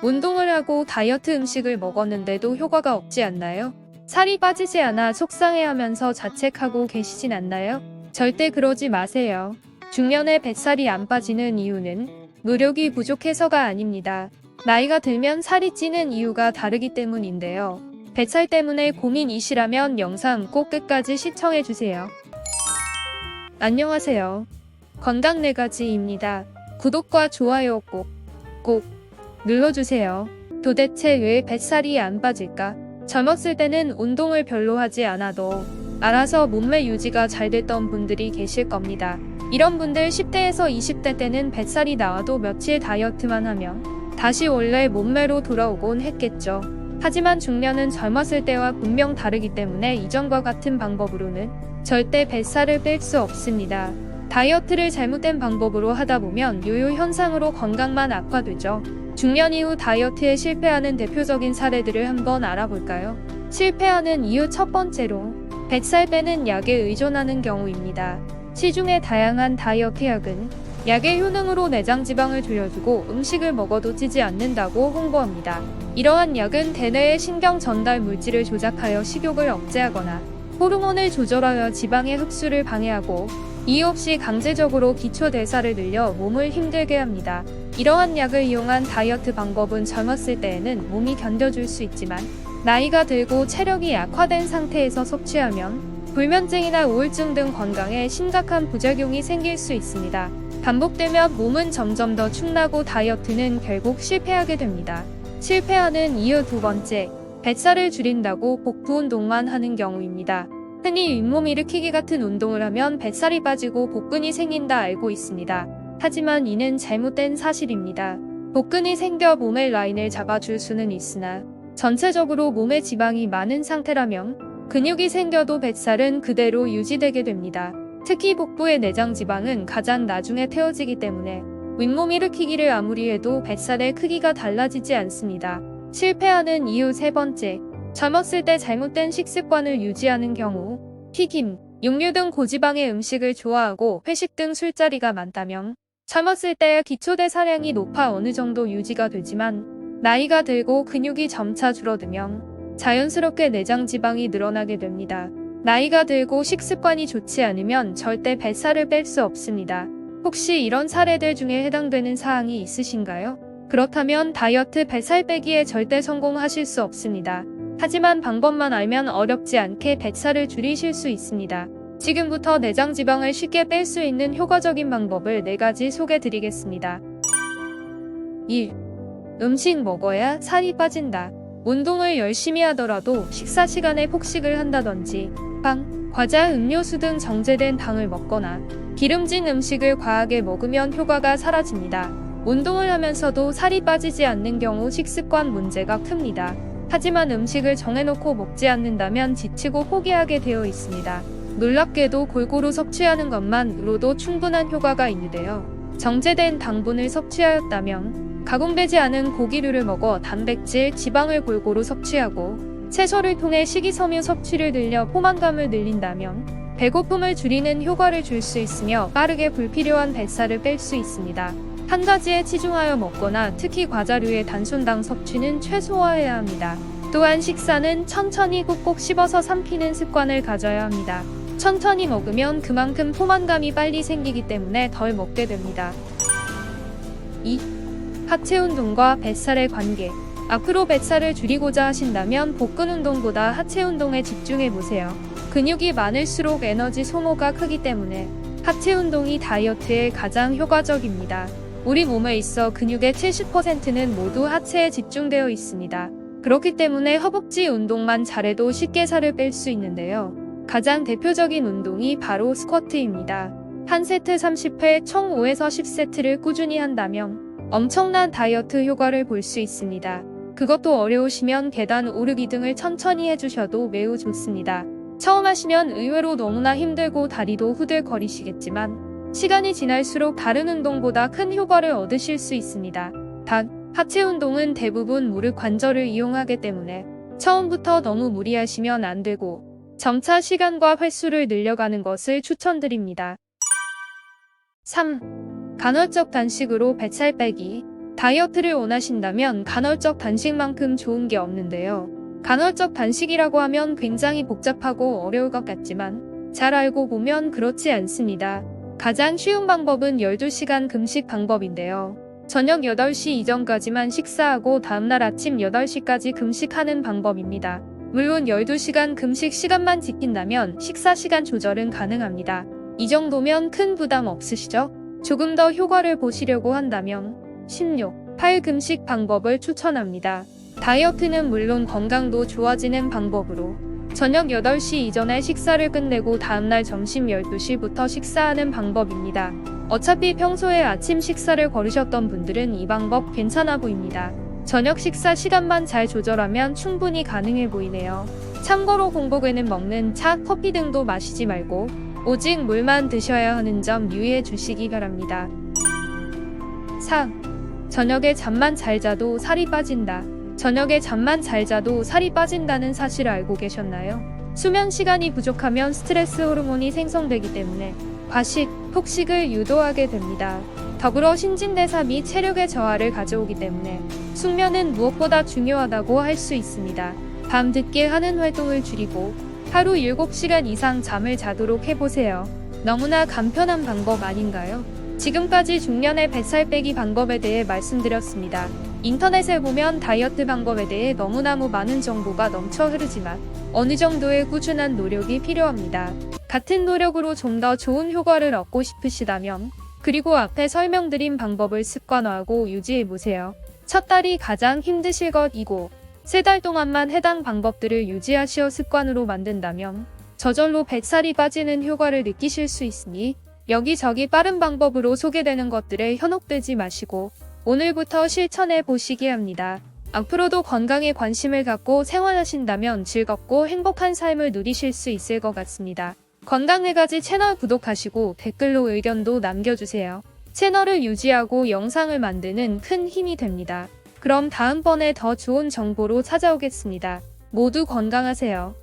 운동을 하고 다이어트 음식을 먹었는데도 효과가 없지 않나요? 살이 빠지지 않아 속상해하면서 자책하고 계시진 않나요? 절대 그러지 마세요. 중년에 뱃살이 안 빠지는 이유는 노력이 부족해서가 아닙니다. 나이가 들면 살이 찌는 이유가 다르기 때문인데요. 뱃살 때문에 고민이시라면 영상 꼭 끝까지 시청해주세요. 안녕하세요. 건강 4가지입니다. 구독과 좋아요 꼭 눌러주세요. 도대체 왜 뱃살이 안 빠질까? 젊었을 때는 운동을 별로 하지 않아도 알아서 몸매 유지가 잘 됐던 분들이 계실 겁니다. 이런 분들 10대에서 20대 때는 뱃살이 나와도 며칠 다이어트만 하면 다시 원래 몸매로 돌아오곤 했겠죠. 하지만 중년은 젊었을 때와 분명 다르기 때문에 이전과 같은 방법으로는 절대 뱃살을 뺄 수 없습니다. 다이어트를 잘못된 방법으로 하다 보면 요요 현상으로 건강만 악화되죠. 중년 이후 다이어트에 실패하는 대표적인 사례들을 한번 알아볼까요? 실패하는 이유 첫 번째로 뱃살 빼는 약에 의존하는 경우입니다. 시중의 다양한 다이어트 약은 약의 효능으로 내장 지방을 줄여주고 음식을 먹어도 찌지 않는다고 홍보합니다. 이러한 약은 대뇌의 신경 전달 물질을 조작하여 식욕을 억제하거나 호르몬을 조절하여 지방의 흡수를 방해하고 이유 없이 강제적으로 기초 대사를 늘려 몸을 힘들게 합니다. 이러한 약을 이용한 다이어트 방법은 젊었을 때에는 몸이 견뎌줄 수 있지만 나이가 들고 체력이 약화된 상태에서 섭취하면 불면증이나 우울증 등 건강에 심각한 부작용이 생길 수 있습니다. 반복되면 몸은 점점 더 축나고 다이어트는 결국 실패하게 됩니다. 실패하는 이유 두 번째, 뱃살을 줄인다고 복부 운동만 하는 경우입니다. 흔히 윗몸 일으키기 같은 운동을 하면 뱃살이 빠지고 복근이 생긴다 알고 있습니다. 하지만 이는 잘못된 사실입니다. 복근이 생겨 몸의 라인을 잡아줄 수는 있으나 전체적으로 몸에 지방이 많은 상태라면 근육이 생겨도 뱃살은 그대로 유지되게 됩니다. 특히 복부의 내장 지방은 가장 나중에 태워지기 때문에 윗몸 일으키기를 아무리 해도 뱃살의 크기가 달라지지 않습니다. 실패하는 이유 세 번째, 젊었을 때 잘못된 식습관을 유지하는 경우 튀김, 육류 등 고지방의 음식을 좋아하고 회식 등 술자리가 많다면 젊었을 때의 기초대사량이 높아 어느 정도 유지가 되지만 나이가 들고 근육이 점차 줄어들면 자연스럽게 내장 지방이 늘어나게 됩니다. 나이가 들고 식습관이 좋지 않으면 절대 뱃살을 뺄 수 없습니다. 혹시 이런 사례들 중에 해당되는 사항이 있으신가요? 그렇다면 다이어트 뱃살 빼기에 절대 성공하실 수 없습니다. 하지만 방법만 알면 어렵지 않게 뱃살을 줄이실 수 있습니다. 지금부터 내장 지방을 쉽게 뺄 수 있는 효과적인 방법을 4가지 소개드리겠습니다. 1. 음식 먹어야 살이 빠진다. 운동을 열심히 하더라도 식사 시간에 폭식을 한다든지 빵, 과자, 음료수 등 정제된 당을 먹거나 기름진 음식을 과하게 먹으면 효과가 사라집니다. 운동을 하면서도 살이 빠지지 않는 경우 식습관 문제가 큽니다. 하지만 음식을 정해놓고 먹지 않는다면 지치고 포기하게 되어 있습니다. 놀랍게도 골고루 섭취하는 것만으로도 충분한 효과가 있는데요. 정제된 당분을 섭취하였다면 가공되지 않은 고기류를 먹어 단백질, 지방을 골고루 섭취하고 채소를 통해 식이섬유 섭취를 늘려 포만감을 늘린다면 배고픔을 줄이는 효과를 줄 수 있으며 빠르게 불필요한 뱃살을 뺄 수 있습니다. 한 가지에 치중하여 먹거나 특히 과자류의 단순당 섭취는 최소화해야 합니다. 또한 식사는 천천히 꼭꼭 씹어서 삼키는 습관을 가져야 합니다. 천천히 먹으면 그만큼 포만감이 빨리 생기기 때문에 덜 먹게 됩니다. 2. 하체 운동과 뱃살의 관계. 앞으로 뱃살을 줄이고자 하신다면 복근 운동보다 하체 운동에 집중해보세요. 근육이 많을수록 에너지 소모가 크기 때문에 하체 운동이 다이어트에 가장 효과적입니다. 우리 몸에 있어 근육의 70%는 모두 하체에 집중되어 있습니다. 그렇기 때문에 허벅지 운동만 잘해도 쉽게 살을 뺄 수 있는데요. 가장 대표적인 운동이 바로 스쿼트입니다. 한 세트 30회 총 5에서 10세트를 꾸준히 한다면 엄청난 다이어트 효과를 볼 수 있습니다. 그것도 어려우시면 계단 오르기 등을 천천히 해주셔도 매우 좋습니다. 처음 하시면 의외로 너무나 힘들고 다리도 후들거리시겠지만 시간이 지날수록 다른 운동보다 큰 효과를 얻으실 수 있습니다. 단, 하체 운동은 대부분 무릎 관절을 이용하기 때문에 처음부터 너무 무리하시면 안 되고 점차 시간과 횟수를 늘려가는 것을 추천드립니다. 3. 간헐적 단식으로 뱃살 빼기. 다이어트를 원하신다면 간헐적 단식만큼 좋은 게 없는데요. 간헐적 단식이라고 하면 굉장히 복잡하고 어려울 것 같지만 잘 알고 보면 그렇지 않습니다. 가장 쉬운 방법은 12시간 금식 방법인데요. 저녁 8시 이전까지만 식사하고 다음날 아침 8시까지 금식하는 방법입니다. 물론 12시간 금식 시간만 지킨다면 식사 시간 조절은 가능합니다. 이 정도면 큰 부담 없으시죠? 조금 더 효과를 보시려고 한다면 16, 8 금식 방법을 추천합니다. 다이어트는 물론 건강도 좋아지는 방법으로 저녁 8시 이전에 식사를 끝내고 다음날 점심 12시부터 식사하는 방법입니다. 어차피 평소에 아침 식사를 거르셨던 분들은 이 방법 괜찮아 보입니다. 저녁 식사 시간만 잘 조절하면 충분히 가능해 보이네요. 참고로 공복에는 먹는 차, 커피 등도 마시지 말고 오직 물만 드셔야 하는 점 유의해 주시기 바랍니다. 4. 저녁에 잠만 잘 자도 살이 빠진다. 저녁에 잠만 잘 자도 살이 빠진다는 사실 알고 계셨나요? 수면 시간이 부족하면 스트레스 호르몬이 생성되기 때문에 과식, 폭식을 유도하게 됩니다. 더불어 신진대사 및 체력의 저하를 가져오기 때문에 숙면은 무엇보다 중요하다고 할 수 있습니다. 밤 늦게 하는 활동을 줄이고 하루 7시간 이상 잠을 자도록 해보세요. 너무나 간편한 방법 아닌가요? 지금까지 중년의 뱃살 빼기 방법에 대해 말씀드렸습니다. 인터넷에 보면 다이어트 방법에 대해 너무나무 많은 정보가 넘쳐 흐르지만 어느 정도의 꾸준한 노력이 필요합니다. 같은 노력으로 좀 더 좋은 효과를 얻고 싶으시다면 그리고 앞에 설명드린 방법을 습관화하고 유지해보세요. 첫 달이 가장 힘드실 것이고 3달 동안만 해당 방법들을 유지하시어 습관으로 만든다면 저절로 뱃살이 빠지는 효과를 느끼실 수 있으니 여기저기 빠른 방법으로 소개되는 것들에 현혹되지 마시고 오늘부터 실천해 보시기 합니다. 앞으로도 건강에 관심을 갖고 생활하신다면 즐겁고 행복한 삶을 누리실 수 있을 것 같습니다. 건강 4가지 채널 구독하시고 댓글로 의견도 남겨주세요. 채널을 유지하고 영상을 만드는 큰 힘이 됩니다. 그럼 다음번에 더 좋은 정보로 찾아오겠습니다. 모두 건강하세요.